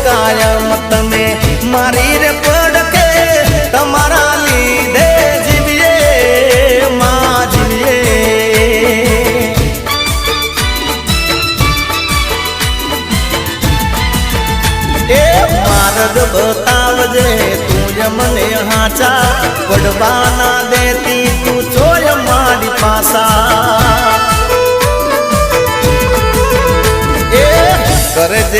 કાયમ તમે મારી રે પડકે તમારા લીધે જીવીએ માં જીવીએ એ માર્ગ બતાવજે તું જ મને હાચા પડવાના દેતી તું ચોય મારી પાસા કરજે